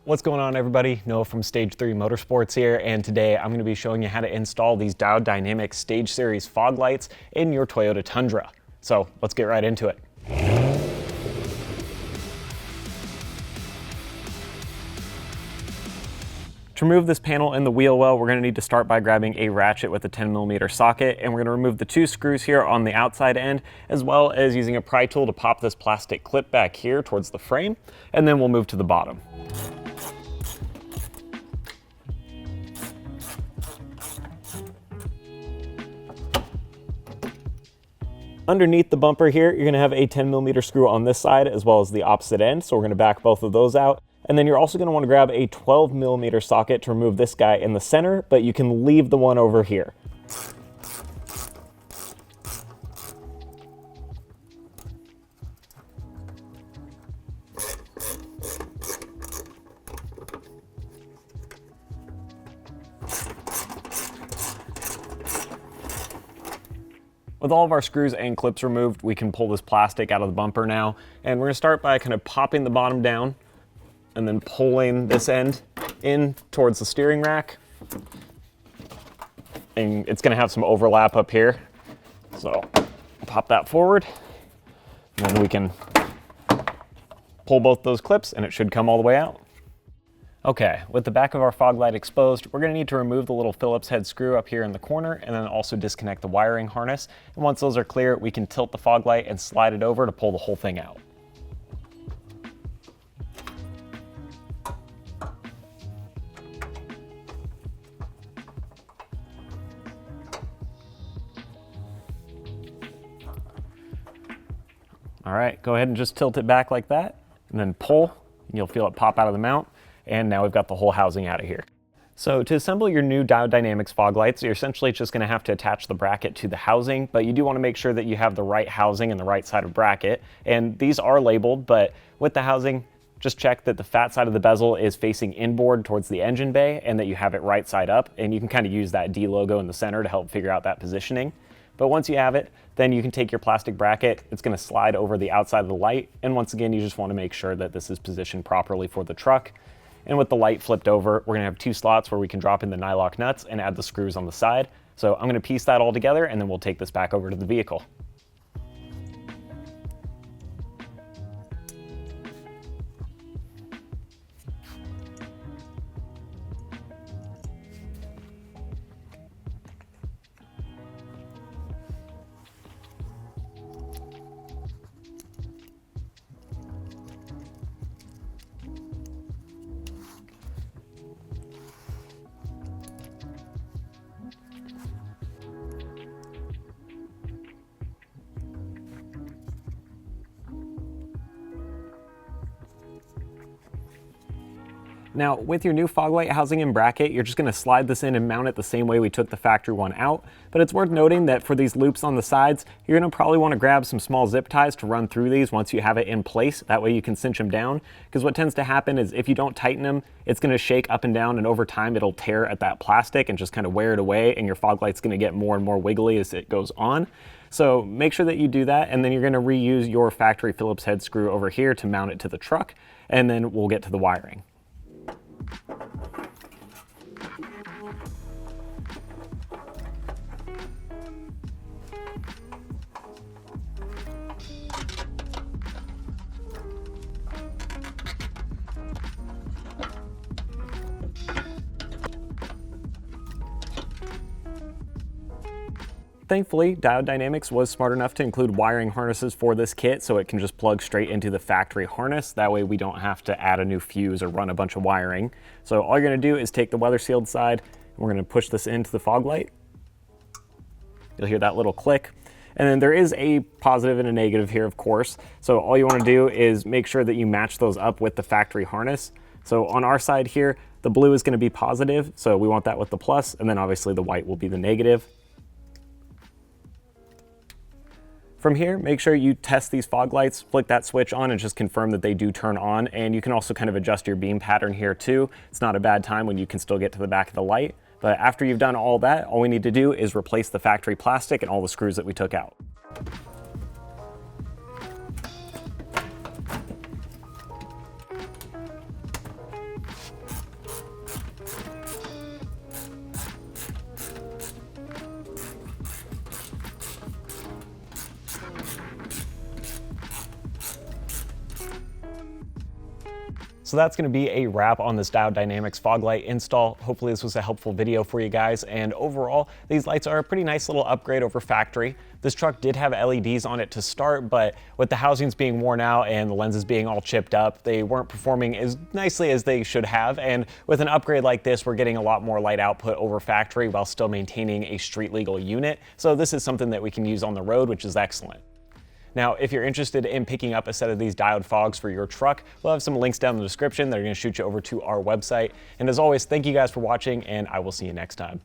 What's going on, everybody? Noah from Stage 3 Motorsports here, and today I'm going to be showing you how to install these Diode Dynamics Stage Series fog lights in your Toyota Tundra. So let's get right into it. To remove this panel in the wheel well, we're going to need to start by grabbing a ratchet with a 10mm socket, and we're going to remove the two screws here on the outside end, as well as using a pry tool to pop this plastic clip back here towards the frame, and then we'll move to the bottom. Underneath the bumper here, you're going to have a 10mm screw on this side as well as the opposite end, so we're going to back both of those out. And then you're also going to want to grab a 12mm socket to remove this guy in the center, but you can leave the one over here. With all of our screws and clips removed, we can pull this plastic out of the bumper now. And we're going to start by kind of popping the bottom down and then pulling this end in towards the steering rack. And it's going to have some overlap up here. So pop that forward, and then we can pull both those clips and it should come all the way out. Okay, with the back of our fog light exposed, we're going to need to remove the little Phillips head screw up here in the corner and then also disconnect the wiring harness. And once those are clear, we can tilt the fog light and slide it over to pull the whole thing out. All right, go ahead and just tilt it back like that and then pull, and you'll feel it pop out of the mount. And now we've got the whole housing out of here. So to assemble your new Diode Dynamics fog lights, you're essentially just going to have to attach the bracket to the housing, but you do want to make sure that you have the right housing and the right side of bracket. And these are labeled, but with the housing, just check that the fat side of the bezel is facing inboard towards the engine bay and that you have it right side up. And you can kind of use that D logo in the center to help figure out that positioning. But once you have it, then you can take your plastic bracket. It's going to slide over the outside of the light. And once again, you just want to make sure that this is positioned properly for the truck. And with the light flipped over, we're going to have two slots where we can drop in the nylock nuts and add the screws on the side. So I'm going to piece that all together and then we'll take this back over to the vehicle. Now, with your new fog light housing and bracket, you're just going to slide this in and mount it the same way we took the factory one out. But it's worth noting that for these loops on the sides, you're going to probably want to grab some small zip ties to run through these once you have it in place. That way you can cinch them down. Because what tends to happen is if you don't tighten them, it's going to shake up and down, and over time it'll tear at that plastic and just kind of wear it away, and your fog light's going to get more and more wiggly as it goes on. So make sure that you do that, and then you're going to reuse your factory Phillips head screw over here to mount it to the truck, and then we'll get to the wiring. Thankfully, Diode Dynamics was smart enough to include wiring harnesses for this kit, so it can just plug straight into the factory harness. That way we don't have to add a new fuse or run a bunch of wiring. So all you're going to do is take the weather sealed side, and we're going to push this into the fog light. You'll hear that little click. And then there is a positive and a negative here, of course. So all you want to do is make sure that you match those up with the factory harness. So on our side here, the blue is going to be positive, so we want that with the plus, and then obviously the white will be the negative. From here, make sure you test these fog lights, flick that switch on and just confirm that they do turn on. And you can also kind of adjust your beam pattern here too. It's not a bad time when you can still get to the back of the light. But after you've done all that, all we need to do is replace the factory plastic and all the screws that we took out. So that's going to be a wrap on this Diode Dynamics fog light install. Hopefully this was a helpful video for you guys, and overall these lights are a pretty nice little upgrade over factory. This truck did have LEDs on it to start, but with the housings being worn out and the lenses being all chipped up, they weren't performing as nicely as they should have, and with an upgrade like this we're getting a lot more light output over factory while still maintaining a street legal unit. So this is something that we can use on the road, which is excellent. Now, if you're interested in picking up a set of these diode fogs for your truck, we'll have some links down in the description that are going to shoot you over to our website. And as always, thank you guys for watching, and I will see you next time.